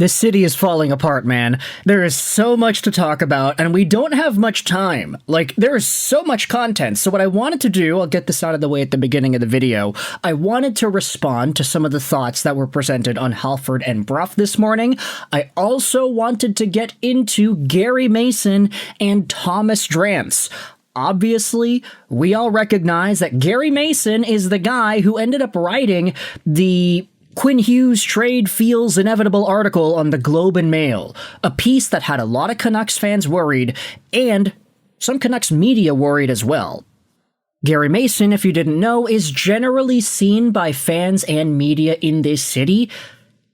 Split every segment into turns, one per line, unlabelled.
This city is falling apart, man. There is so much to talk about, and we don't have much time. There is so much content, so what I wanted to do, I'll get this out of the way at the beginning of the video, I wanted to respond to some of the thoughts that were presented on Halford and Brough this morning. I also wanted to get into Gary Mason and Thomas Drance. Obviously, we all recognize that Gary Mason is the guy who ended up writing the Quinn Hughes trade feels inevitable article on the Globe and Mail, a piece that had a lot of Canucks fans worried, and some Canucks media worried as well. Gary Mason, if you didn't know, is generally seen by fans and media in this city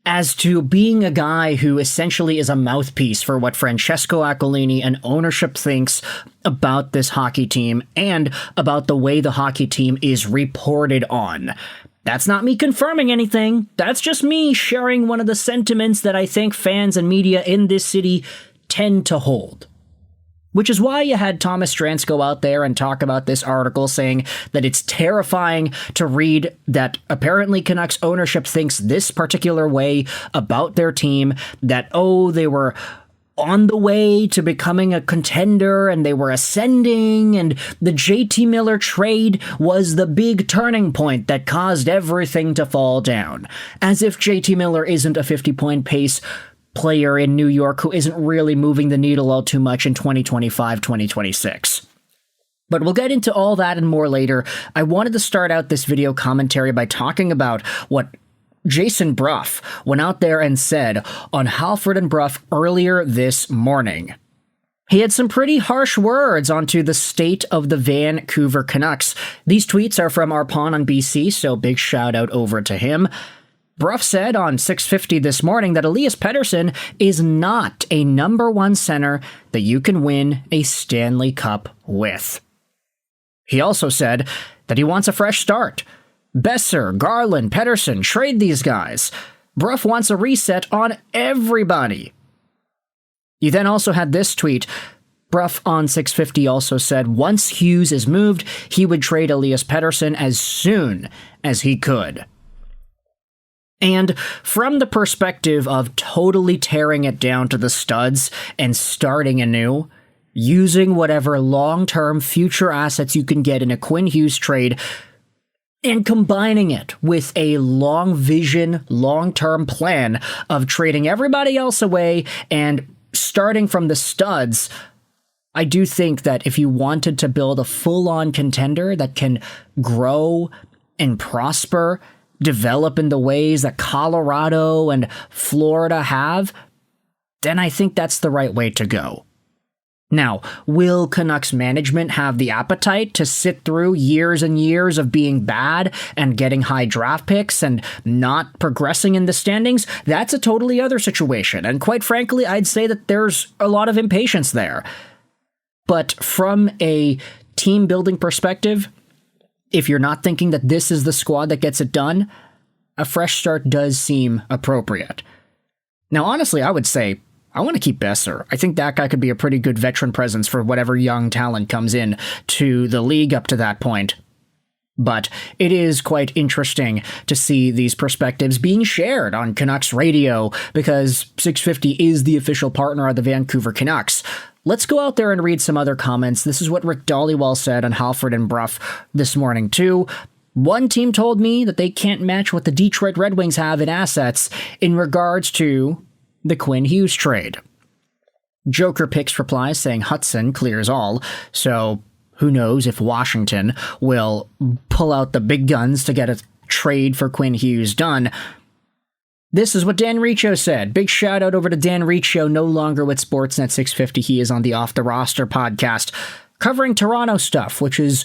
as to being a guy who essentially is a mouthpiece for what Francesco Aquilini and ownership thinks about this hockey team and about the way the hockey team is reported on. That's not me confirming anything. That's just me sharing one of the sentiments that I think fans and media in this city tend to hold. Which is why you had Thomas Drance go out there and talk about this article saying that it's terrifying to read that apparently Canucks ownership thinks this particular way about their team, that, they were on the way to becoming a contender and they were ascending, and the JT Miller trade was the big turning point that caused everything to fall down. As if JT Miller isn't a 50-point pace player in New York who isn't really moving the needle all too much in 2025-2026. But we'll get into all that and more later. I wanted to start out this video commentary by talking about what Jason Brough went out there and said on Halford and Brough earlier this morning. He had some pretty harsh words onto the state of the Vancouver Canucks. These tweets are from Arpon on BC, so big shout out over to him. Brough said on 650 this morning that Elias Pettersson is not a number one center that you can win a Stanley Cup with. He also said that he wants a fresh start. Besser, Garland, Pettersson, trade these guys. Brough wants a reset on everybody. You then also had this tweet. Brough on 650 also said once Hughes is moved, he would trade Elias Pettersson as soon as he could. And from the perspective of totally tearing it down to the studs and starting anew, using whatever long-term future assets you can get in a Quinn Hughes trade, and combining it with a long vision, long-term plan of trading everybody else away and starting from the studs, I do think that if you wanted to build a full-on contender that can grow and prosper, develop in the ways that Colorado and Florida have, then I think that's the right way to go. Now, will Canucks management have the appetite to sit through years and years of being bad and getting high draft picks and not progressing in the standings? That's a totally other situation, and quite frankly, I'd say that there's a lot of impatience there. But from a team-building perspective, if you're not thinking that this is the squad that gets it done, a fresh start does seem appropriate. Now, honestly, I would say I want to keep Besser. I think that guy could be a pretty good veteran presence for whatever young talent comes in to the league up to that point. But it is quite interesting to see these perspectives being shared on Canucks radio because 650 is the official partner of the Vancouver Canucks. Let's go out there and read some other comments. This is what Rick Dollywell said on Halford and Brough this morning too. One team told me that they can't match what the Detroit Red Wings have in assets in regards to the Quinn Hughes trade. Joker Picks replies saying Hudson clears all, so who knows if Washington will pull out the big guns to get a trade for Quinn Hughes done. This is what Dan Riccio said. Big shout out over to Dan Riccio, no longer with Sportsnet 650. He is on the Off the Roster podcast covering Toronto stuff, which is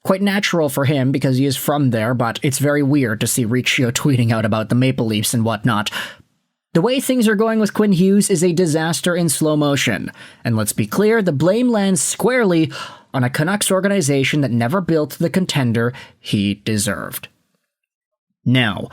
quite natural for him because he is from there, but it's very weird to see Riccio tweeting out about the Maple Leafs and whatnot. The way things are going with Quinn Hughes is a disaster in slow motion. And let's be clear, the blame lands squarely on a Canucks organization that never built the contender he deserved. Now,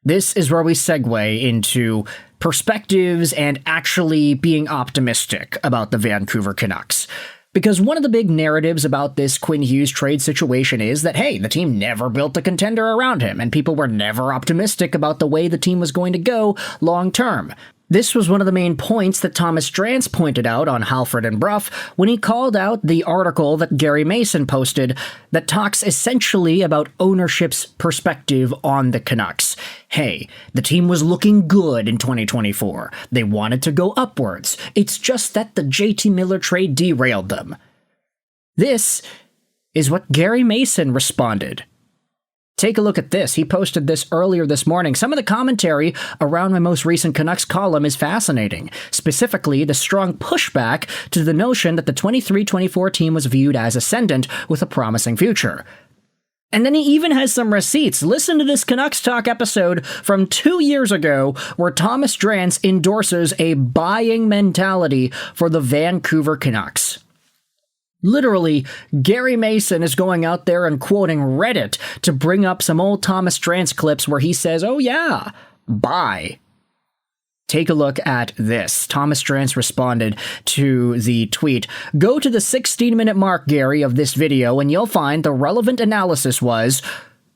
this is where we segue into perspectives and actually being optimistic about the Vancouver Canucks. Because one of the big narratives about this Quinn Hughes trade situation is that, hey, the team never built a contender around him, and people were never optimistic about the way the team was going to go long term. This was one of the main points that Thomas Drance pointed out on Halford and Brough when he called out the article that Gary Mason posted that talks essentially about ownership's perspective on the Canucks. Hey, the team was looking good in 2024. They wanted to go upwards. It's just that the JT Miller trade derailed them. This is what Gary Mason responded. Take a look at this. He posted this earlier this morning. Some of the commentary around my most recent Canucks column is fascinating. Specifically, the strong pushback to the notion that the 23-24 team was viewed as ascendant with a promising future. And then he even has some receipts. Listen to this Canucks Talk episode from 2 years ago where Thomas Drance endorses a buying mentality for the Vancouver Canucks. Literally, Gary Mason is going out there and quoting Reddit to bring up some old Thomas Drance clips where he says, oh yeah, buy. Take a look at this. Thomas Drance responded to the tweet. Go to the 16-minute mark, Gary, of this video, and you'll find the relevant analysis was,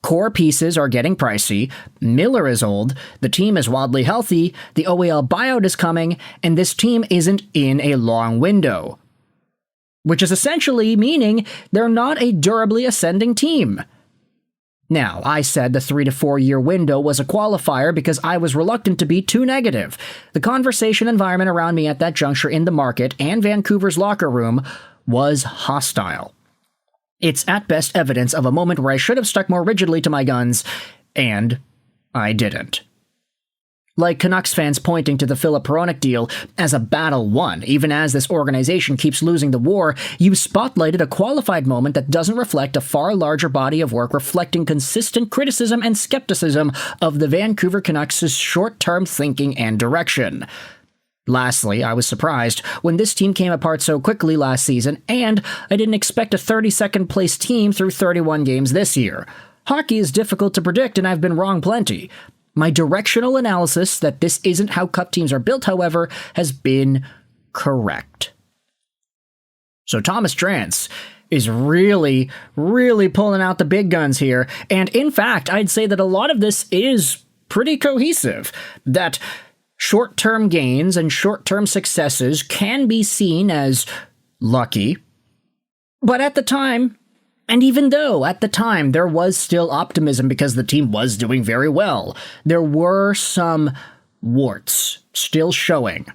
core pieces are getting pricey, Miller is old, the team is wildly healthy, the OEL buyout is coming, and this team isn't in a long window. Which is essentially meaning they're not a durably ascending team. Now, I said the 3 to 4 year window was a qualifier because I was reluctant to be too negative. The conversation environment around me at that juncture in the market and Vancouver's locker room was hostile. It's at best evidence of a moment where I should have stuck more rigidly to my guns, and I didn't. Like Canucks fans pointing to the Filip Hronek deal as a battle won, even as this organization keeps losing the war, you spotlighted a qualified moment that doesn't reflect a far larger body of work reflecting consistent criticism and skepticism of the Vancouver Canucks' short-term thinking and direction. Lastly, I was surprised when this team came apart so quickly last season, and I didn't expect a 32nd place team through 31 games this year. Hockey is difficult to predict, and I've been wrong plenty. My directional analysis that this isn't how cup teams are built, however, has been correct. So Thomas Drance is really pulling out the big guns here. And in fact, I'd say that a lot of this is pretty cohesive. That short-term gains and short-term successes can be seen as lucky. But at the time, and even though, at the time, there was still optimism because the team was doing very well, there were some warts still showing.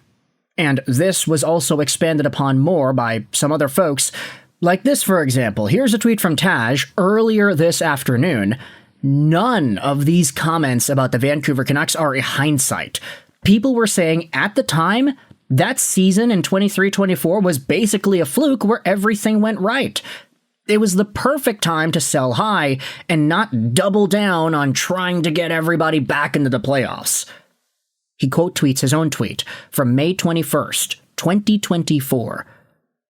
And this was also expanded upon more by some other folks. Like this, for example. Here's a tweet from Taj earlier this afternoon. None of these comments about the Vancouver Canucks are a hindsight. People were saying at the time, that season in 23-24 was basically a fluke where everything went right. It was the perfect time to sell high and not double down on trying to get everybody back into the playoffs. He quote tweets his own tweet from May 21st, 2024.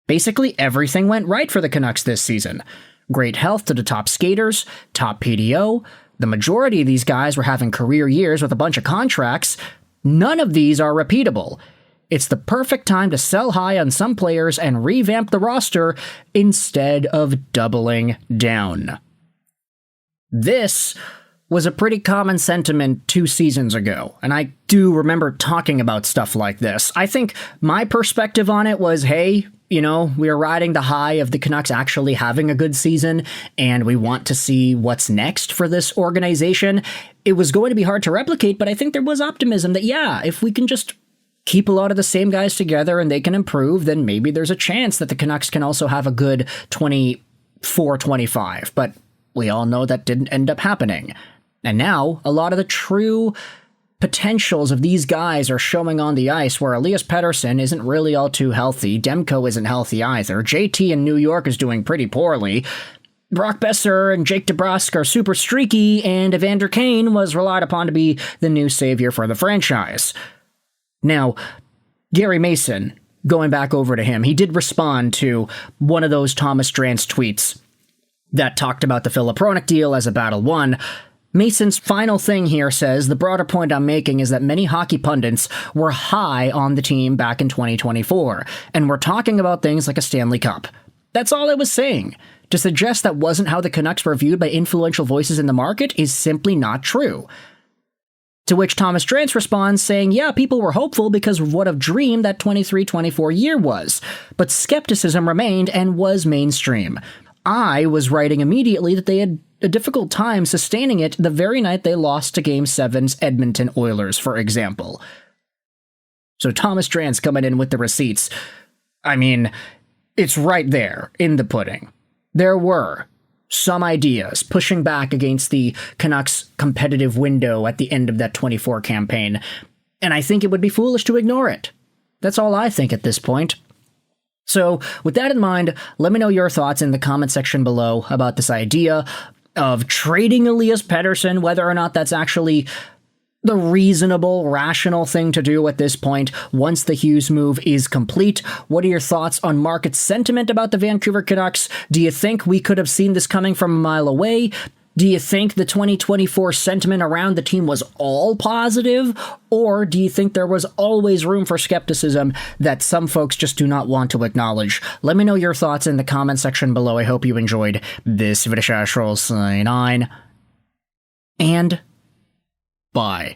Basically, everything went right for the Canucks this season. Great health to the top skaters, top PDO. The majority of these guys were having career years with a bunch of contracts. None of these are repeatable. It's the perfect time to sell high on some players and revamp the roster instead of doubling down. This was a pretty common sentiment 2 seasons ago, and I do remember talking about stuff like this. I think my perspective on it was, hey, we are riding the high of the Canucks actually having a good season, and we want to see what's next for this organization. It was going to be hard to replicate, but I think there was optimism that, yeah, if we can just keep a lot of the same guys together and they can improve, then maybe there's a chance that the Canucks can also have a good 24-25. But we all know that didn't end up happening. And now, a lot of the true potentials of these guys are showing on the ice, where Elias Pettersson isn't really all too healthy, Demko isn't healthy either, JT in New York is doing pretty poorly, Brock Besser and Jake DeBrusk are super streaky, and Evander Kane was relied upon to be the new savior for the franchise. Now, Gary Mason, going back over to him, he did respond to one of those Thomas Drance tweets that talked about the Filip Hronek deal as a battle won. Mason's final thing here says, the broader point I'm making is that many hockey pundits were high on the team back in 2024, and we're talking about things like a Stanley Cup. That's all I was saying. To suggest that wasn't how the Canucks were viewed by influential voices in the market is simply not true. To which Thomas Drance responds saying, yeah, people were hopeful because of what a dream that 23-24 year was, but skepticism remained and was mainstream. I was writing immediately that they had a difficult time sustaining it the very night they lost to Game 7's Edmonton Oilers, for example. So Thomas Drance coming in with the receipts. I mean, it's right there in the pudding. There were some ideas pushing back against the Canucks' competitive window at the end of that 24 campaign, and I think it would be foolish to ignore it. That's all I think at this point. So, with that in mind, let me know your thoughts in the comment section below about this idea of trading Elias Pettersson, whether or not that's actually the reasonable, rational thing to do at this point once the Hughes move is complete. What are your thoughts on market sentiment about the Vancouver Canucks? Do you think we could have seen this coming from a mile away? Do you think the 2024 sentiment around the team was all positive? Or do you think there was always room for skepticism that some folks just do not want to acknowledge? Let me know your thoughts in the comment section below. I hope you enjoyed this video. Sign on. And bye.